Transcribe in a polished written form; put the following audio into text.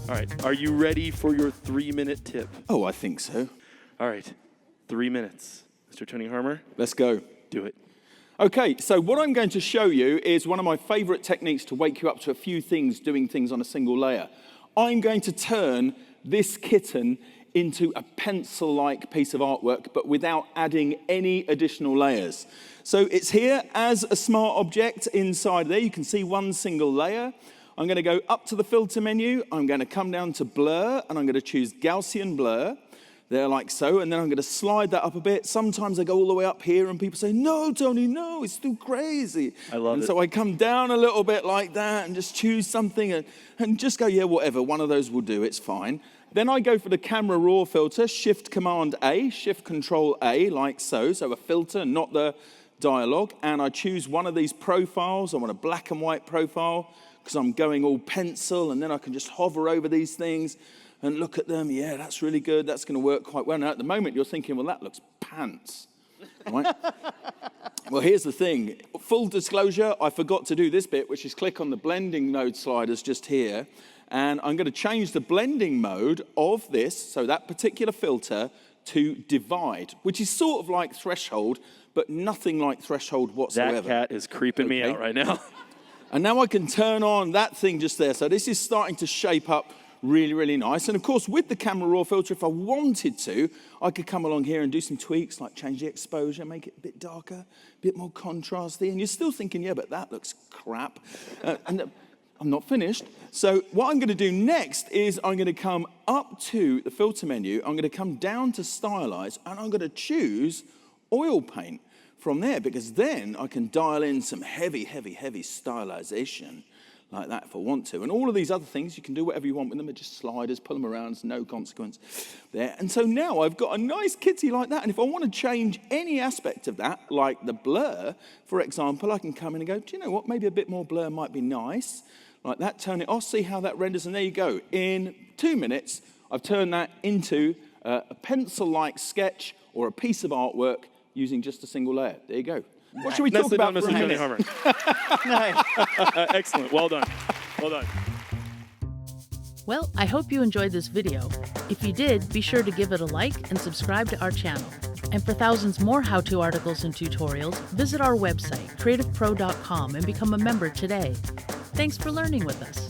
All right, are you ready for your 3-minute tip? Oh, I think so. All right, 3 minutes. Mr. Tony Harmer? Let's go. Do it. Okay, so what I'm going to show you is one of my favorite techniques to wake you up to a few things, doing things on a single layer. I'm going to turn this kitten into a pencil-like piece of artwork, but without adding any additional layers. So it's here as a smart object inside there. You can see one single layer. I'm going to go up to the filter menu. I'm going to come down to blur, and I'm going to choose Gaussian blur. There, like so, and then I'm going to slide that up a bit. Sometimes I go all the way up here, and people say, no, Tony, no, it's too crazy. I love it. And so I come down a little bit like that and just choose something and just go, yeah, whatever, one of those will do, it's fine. Then I go for the camera raw filter, Shift-Command-A, Shift-Control-A, like so, so a filter, not the dialogue, and I choose one of these profiles. I want a black and white profile because I'm going all pencil, and then I can just hover over these things and look at them. Yeah, that's really good. That's going to work quite well. Now, at the moment, you're thinking, well, that looks pants, right? Well, here's the thing. Full disclosure, I forgot to do this bit, which is click on the blending node sliders just here, and I'm going to change the blending mode of this, so that particular filter, to divide, which is sort of like threshold, but nothing like threshold whatsoever. That cat is creeping me out right now. And now I can turn on that thing just there. So this is starting to shape up really, really nice. And of course, with the camera raw filter, if I wanted to, I could come along here and do some tweaks, like change the exposure, make it a bit darker, a bit more contrasty. And you're still thinking, yeah, but that looks crap. I'm not finished. So what I'm going to do next is I'm going to come up to the filter menu. I'm going to come down to stylize, and I'm going to choose oil paint from there, because then I can dial in some heavy, heavy, heavy stylization like that if I want to. And all of these other things, you can do whatever you want with them. They're just sliders, pull them around, it's no consequence there. And so now I've got a nice kitty like that. And if I want to change any aspect of that, like the blur, for example, I can come in and go, do you know what? Maybe a bit more blur might be nice. Like that, turn it off, see how that renders. And there you go. In 2 minutes, I've turned that into a pencil-like sketch or a piece of artwork using just a single layer. There you go. What should we talk about? Mr. Tony Harmer. Excellent. Well done. Well done. Well, I hope you enjoyed this video. If you did, be sure to give it a like and subscribe to our channel. And for thousands more how-to articles and tutorials, visit our website, creativepro.com, and become a member today. Thanks for learning with us.